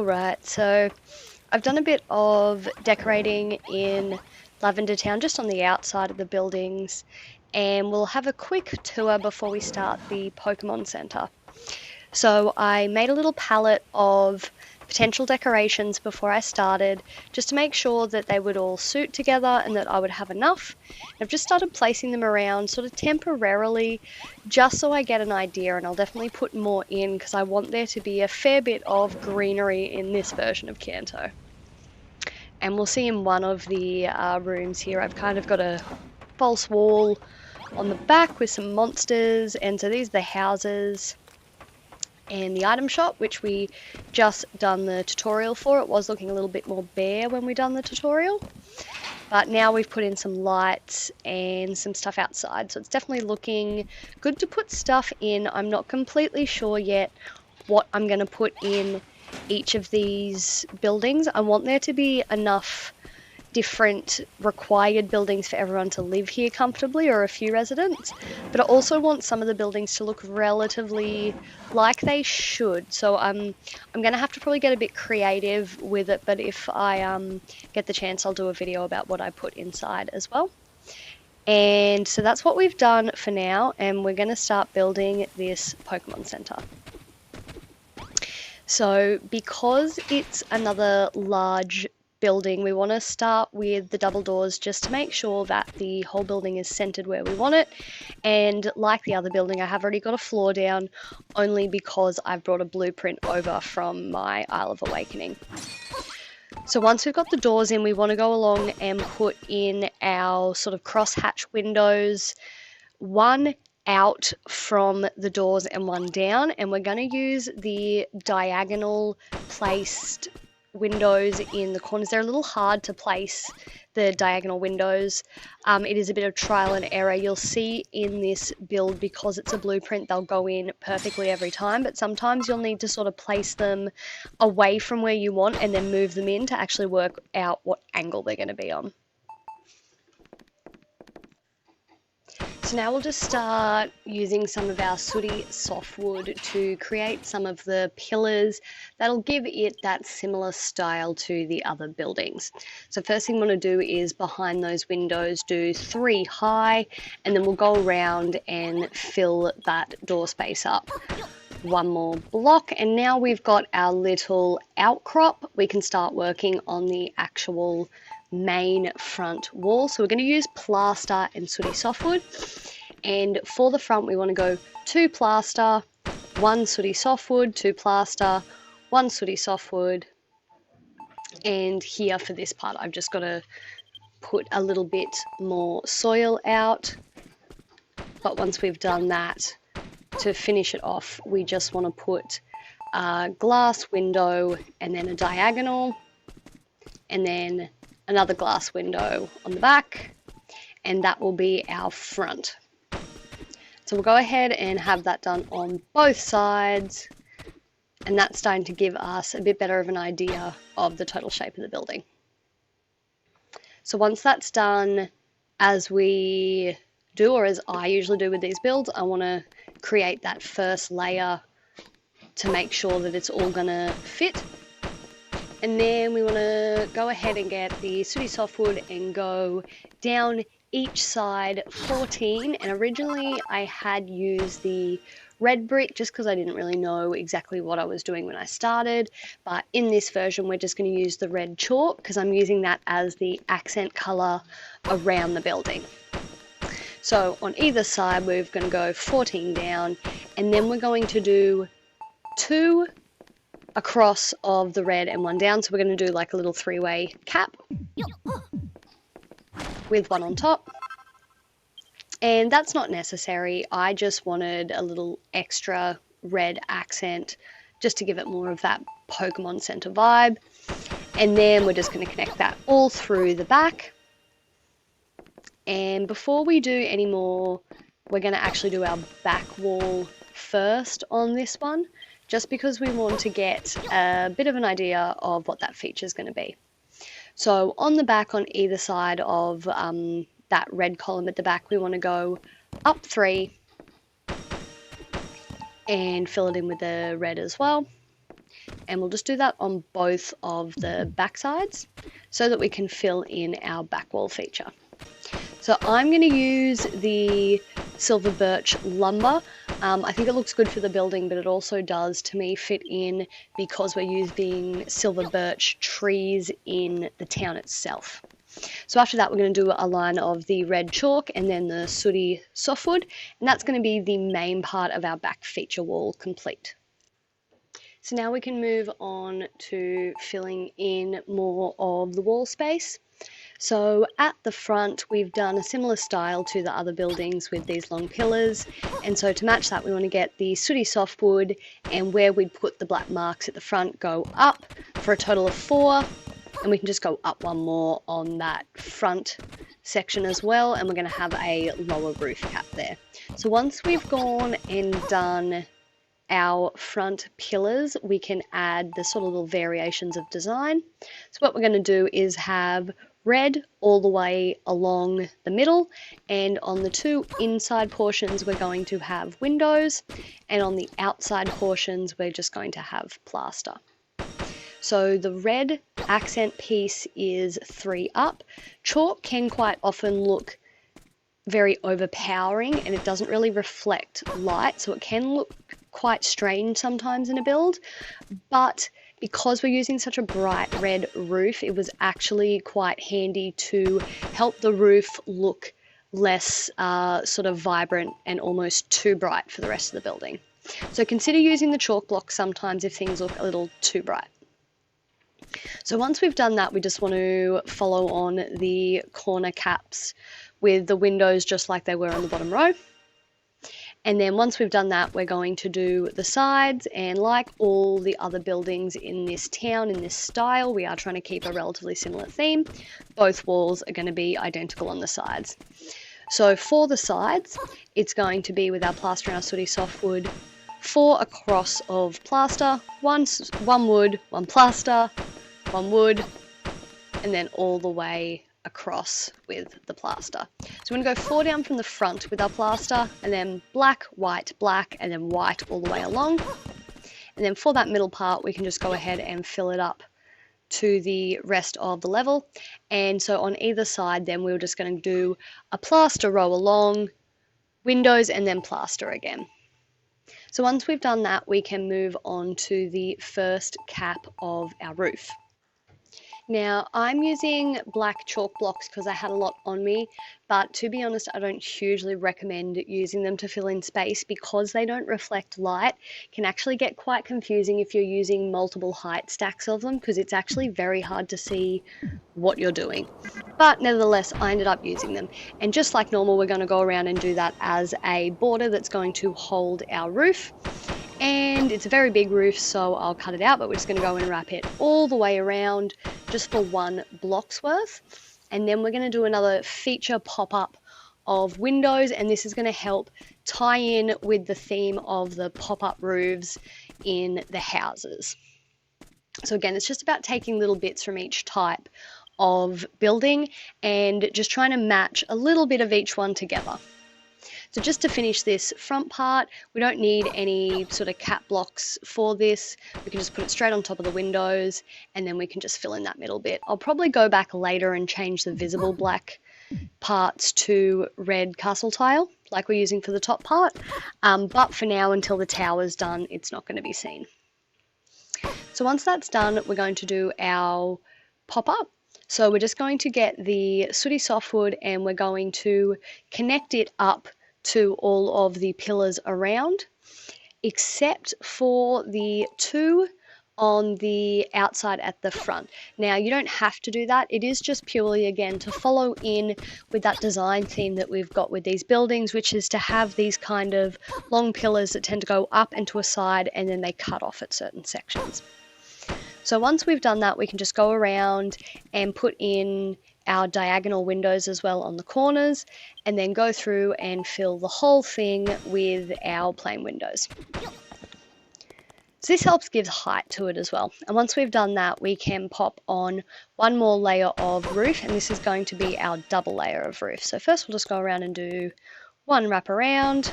Alright, so I've done a bit of decorating in Lavender Town, just on the outside of the buildings, and we'll have a quick tour before we start the Pokemon Center. So I made a little palette of potential decorations before I started, just to make sure that they would all suit together and that I would have enough. I've just started placing them around sort of temporarily, just so I get an idea, and I'll definitely put more in because I want there to be a fair bit of greenery in this version of Kanto. And we'll see in one of the rooms here, I've kind of got a false wall on the back with some monsters, and so these are the houses and the item shop, which we just done the tutorial for. It was looking a little bit more bare when we done the tutorial, but now we've put in some lights and some stuff outside, so it's definitely looking good to put stuff in. I'm not completely sure yet what I'm going to put in each of these buildings. I want there to be enough different required buildings for everyone to live here comfortably, or a few residents, but I also want some of the buildings to look relatively like they should. So I'm going to have to probably get a bit creative with it, but if I get the chance, I'll do a video about what I put inside as well. And so that's what we've done for now, and we're going to start building this Pokemon Center. So because it's another large building, we want to start with the double doors just to make sure that the whole building is centered where we want it. And like the other building, I have already got a floor down, only because I've brought a blueprint over from my Isle of Awakening. So once we've got the doors in, we want to go along and put in our sort of cross-hatch windows, one out from the doors and one down, and we're going to use the diagonal placed windows in the corners. They're a little hard to place, the diagonal windows. It is a bit of trial and error. You'll see in this build, because it's a blueprint, they'll go in perfectly every time, but sometimes you'll need to sort of place them away from where you want and then move them in to actually work out what angle they're going to be on. So now we'll just start using some of our sooty softwood to create some of the pillars that'll give it that similar style to the other buildings. So first thing we want to do is behind those windows do 3 high, and then we'll go around and fill that door space up. 1 more block, and now we've got our little outcrop. We can start working on the actual main front wall. So we're going to use plaster and sooty softwood, and for the front we want to go 2 plaster, 1 sooty softwood, 2 plaster, 1 sooty softwood, and here for this part I've just got to put a little bit more soil out. But once we've done that, to finish it off, we just want to put a glass window and then a diagonal, and then another glass window on the back, and that will be our front. So we'll go ahead and have that done on both sides, and that's starting to give us a bit better of an idea of the total shape of the building. So once that's done, as we do, or as I usually do with these builds, I want to create that first layer to make sure that it's all going to fit. And then we want to go ahead and get the sooty softwood and go down each side 14. And originally I had used the red brick just because I didn't really know exactly what I was doing when I started. But in this version, we're just going to use the red chalk because I'm using that as the accent color around the building. So on either side, we're going to go 14 down, and then we're going to do 2 across of the red and 1 down. So we're going to do like a little 3-way cap with 1 on top. And that's not necessary. I just wanted a little extra red accent just to give it more of that Pokemon Center vibe. And then we're just going to connect that all through the back. And before we do any more, we're going to actually do our back wall first on this one, just because we want to get a bit of an idea of what that feature is going to be. So on the back, on either side of that red column at the back, we want to go up 3 and fill it in with the red as well. and we'll just do that on both of the back sides so that we can fill in our back wall feature. So I'm going to use the silver birch lumber. I think it looks good for the building, but it also does to me fit in because we're using silver birch trees in the town itself. So after that, we're going to do a line of the red chalk and then the sooty softwood, and that's going to be the main part of our back feature wall complete. So now we can move on to filling in more of the wall space. So at the front, we've done a similar style to the other buildings with these long pillars. And so to match that, we want to get the sooty softwood, and where we'd put the black marks at the front go up for a total of 4. And we can just go up one more on that front section as well. And we're going to have a lower roof cap there. So once we've gone and done our front pillars, we can add the sort of little variations of design. So what we're going to do is have red all the way along the middle, and on the 2 inside portions we're going to have windows, and on the outside portions we're just going to have plaster. So the red accent piece is 3 up. Chalk can quite often look very overpowering and it doesn't really reflect light, so it can look quite strange sometimes in a build, but because we're using such a bright red roof, it was actually quite handy to help the roof look less sort of vibrant and almost too bright for the rest of the building. So consider using the chalk block sometimes if things look a little too bright. So once we've done that, we just want to follow on the corner caps with the windows just like they were on the bottom row. And then once we've done that, we're going to do the sides, and like all the other buildings in this town, in this style, we are trying to keep a relatively similar theme. Both walls are going to be identical on the sides. So for the sides, it's going to be with our plaster and our sooty softwood, 4 across of plaster, one wood, 1 plaster, 1 wood, and then all the way across with the plaster. So we're going to go 4 down from the front with our plaster, and then black, black, and then white all the way along. And then for that middle part, we can just go ahead and fill it up to the rest of the level. And so on either side, then we're just going to do a plaster row along, windows, and then plaster again. So once we've done that, we can move on to the first cap of our roof. Now, I'm using black chalk blocks because I had a lot on me, but to be honest, I don't hugely recommend using them to fill in space because they don't reflect light. It can actually get quite confusing if you're using multiple height stacks of them because it's actually very hard to see what you're doing. But nevertheless, I ended up using them. And just like normal, we're going to go around and do that as a border that's going to hold our roof. And it's a very big roof, so I'll cut it out, but we're just going to go and wrap it all the way around just for 1 block's worth. And then we're going to do another feature pop-up of windows, and this is going to help tie in with the theme of the pop-up roofs in the houses. So again, it's just about taking little bits from each type of building and just trying to match a little bit of each one together. So just to finish this front part, we don't need any sort of cap blocks for this. We can just put it straight on top of the windows, and then we can just fill in that middle bit. I'll probably go back later and change the visible black parts to red castle tile like we're using for the top part. But for now, until the tower's done, it's not going to be seen. So once that's done, we're going to do our pop-up. So we're just going to get the sooty softwood and we're going to connect it up to all of the pillars around, except for the 2 on the outside at the front. Now, you don't have to do that. It is just purely, again, to follow in with that design theme that we've got with these buildings, which is to have these kind of long pillars that tend to go up and to a side, and then they cut off at certain sections. So once we've done that, we can just go around and put in our diagonal windows as well on the corners, and then go through and fill the whole thing with our plain windows. So this helps give height to it as well. And once we've done that, we can pop on 1 more layer of roof, and this is going to be our double layer of roof. So first we'll just go around and do 1 wrap around,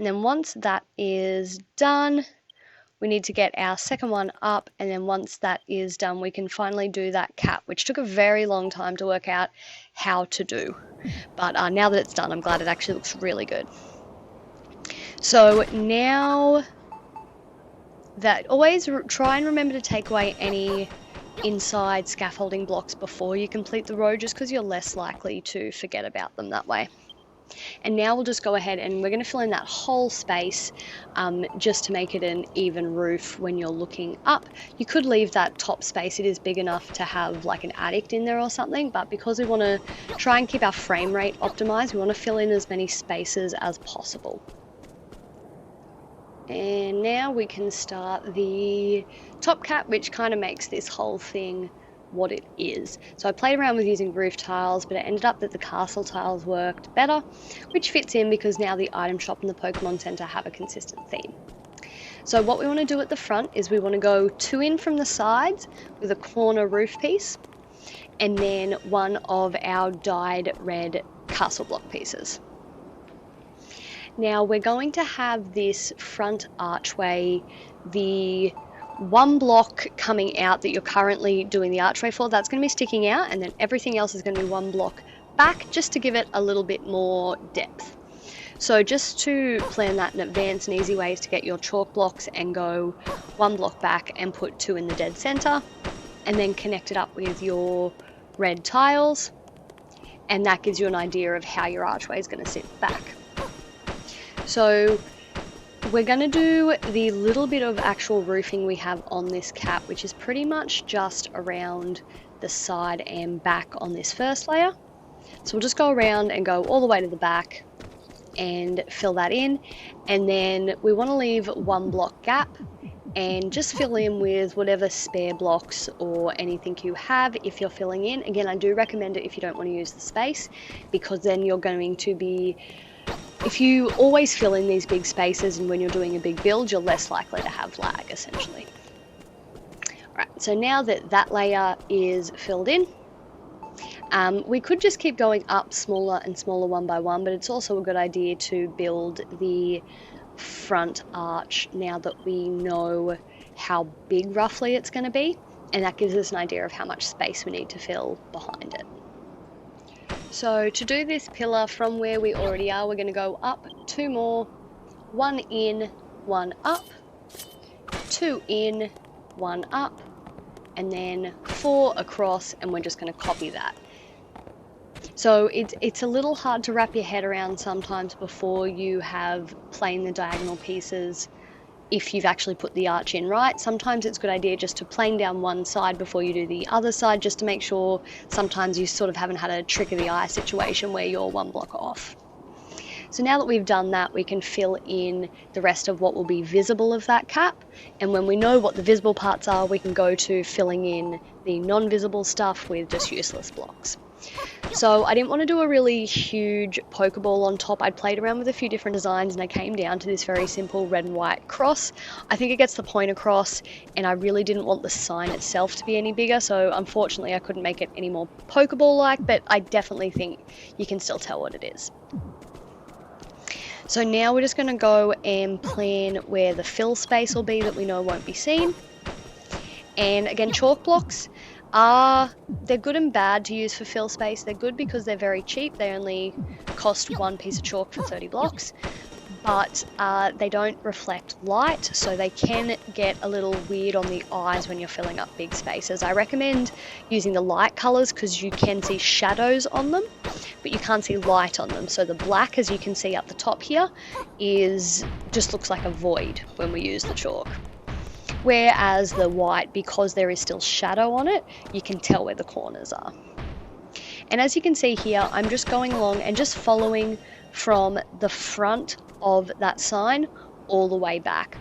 And then once that is done, we need to get our second one up, and then once that is done, we can finally do that cap, which took a very long time to work out how to do. But now that it's done, I'm glad it actually looks really good. So now that, always try and remember to take away any inside scaffolding blocks before you complete the row, just because you're less likely to forget about them that way. And now we'll just go ahead and we're going to fill in that whole space just to make it an even roof when you're looking up. You could leave that top space, it is big enough to have like an attic in there or something, but because we want to try and keep our frame rate optimized, we want to fill in as many spaces as possible. And now we can start the top cap, which kind of makes this whole thing what it is. So I played around with using roof tiles, but it ended up that the castle tiles worked better, which fits in because now the item shop and the Pokemon Center have a consistent theme. So what we want to do at the front is we want to go 2 in from the sides with a corner roof piece, and then one of our dyed red castle block pieces. Now we're going to have this front archway, the one block coming out that you're currently doing the archway for, that's going to be sticking out, and then everything else is going to be one block back, just to give it a little bit more depth. So just to plan that in advance, an easy way is to get your chalk blocks and go one block back and put 2 in the dead center, and then connect it up with your red tiles, and that gives you an idea of how your archway is going to sit back. So we're going to do the little bit of actual roofing we have on this cap, which is pretty much just around the side and back on this first layer. So we'll just go around and go all the way to the back and fill that in, and then we want to leave 1 block gap and just fill in with whatever spare blocks or anything you have if you're filling in. Again, I do recommend it if you don't want to use the space, because then you're going to be, if you always fill in these big spaces and when you're doing a big build, you're less likely to have lag, essentially. Alright, so now that that layer is filled in, we could just keep going up smaller and smaller one by one, but it's also a good idea to build the front arch now that we know how big roughly it's going to be, and that gives us an idea of how much space we need to fill behind it. So to do this pillar from where we already are, we're going to go up 2 more, 1 in, 1 up, 2 in, 1 up, and then 4 across, and we're just going to copy that. So it's a little hard to wrap your head around sometimes before you have planed the diagonal pieces if you've actually put the arch in right. Sometimes it's a good idea just to plane down one side before you do the other side, just to make sure sometimes you sort of haven't had a trick of the eye situation where you're 1 block off. So now that we've done that, we can fill in the rest of what will be visible of that cap, and when we know what the visible parts are, we can go to filling in the non-visible stuff with just useless blocks. So I didn't want to do a really huge Pokeball on top. I'd played around with a few different designs and I came down to this very simple red and white cross. I think it gets the point across, and I really didn't want the sign itself to be any bigger, so unfortunately I couldn't make it any more Pokeball-like, but I definitely think you can still tell what it is. So now we're just going to go and plan where the fill space will be that we know won't be seen. And again, chalk blocks they're good and bad to use for fill space. They're good because they're very cheap. They only cost 1 piece of chalk for 30 blocks, but they don't reflect light, so they can get a little weird on the eyes when you're filling up big spaces. I recommend using the light colors because you can see shadows on them, but you can't see light on them. So the black, as you can see up the top here, just looks like a void when we use the chalk. Whereas the white, because there is still shadow on it, you can tell where the corners are. And as you can see here, I'm just going along and just following from the front of that sign all the way back.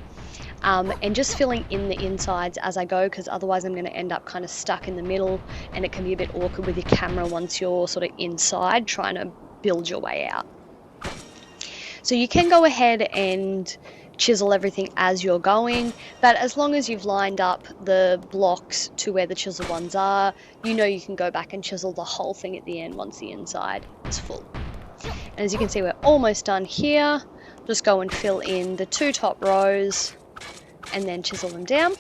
And just filling in the insides as I go, because otherwise I'm going to end up kind of stuck in the middle, and it can be a bit awkward with your camera once you're sort of inside trying to build your way out. So you can go ahead and chisel everything as you're going, but as long as you've lined up the blocks to where the chisel ones are, you know you can go back and chisel the whole thing at the end once the inside is full. And as you can see, we're almost done here. just go and fill in the 2 top rows and then chisel them down.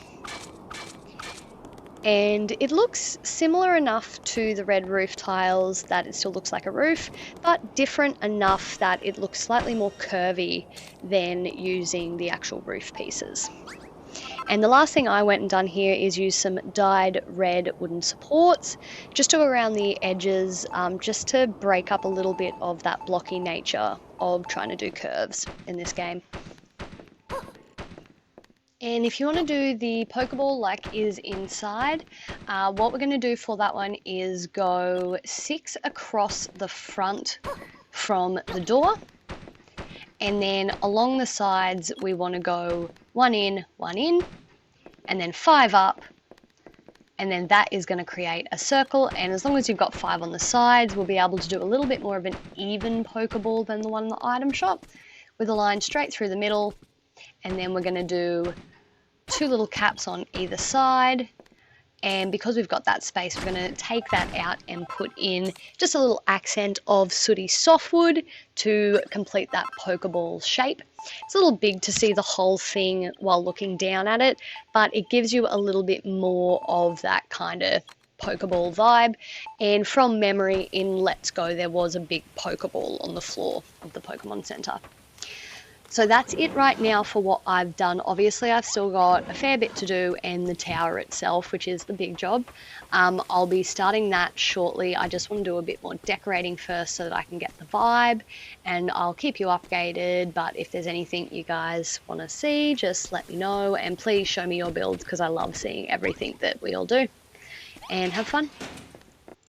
And it looks similar enough to the red roof tiles that it still looks like a roof, but different enough that it looks slightly more curvy than using the actual roof pieces. And the last thing I went and done here is use some dyed red wooden supports just to go around the edges, just to break up a little bit of that blocky nature of trying to do curves in this game. And if you want to do the Pokeball like is inside, what we're going to do for that one is go 6 across the front from the door. And then along the sides, we want to go 1 in, and then 5 up. And then that is going to create a circle. And as long as you've got 5 on the sides, we'll be able to do a little bit more of an even Pokeball than the one in the item shop, with a line straight through the middle. And then we're going to do 2 little caps on either side, and because we've got that space, we're going to take that out and put in just a little accent of sooty softwood to complete that Pokeball shape. It's a little big to see the whole thing while looking down at it, but it gives you a little bit more of that kind of Pokeball vibe. And from memory in Let's Go, there was a big Pokeball on the floor of the Pokemon Center. So that's it right now for what I've done. Obviously, I've still got a fair bit to do, and the tower itself, which is the big job. I'll be starting that shortly. I just want to do a bit more decorating first so that I can get the vibe, and I'll keep you updated. But if there's anything you guys want to see, just let me know, and please show me your builds because I love seeing everything that we all do. And have fun.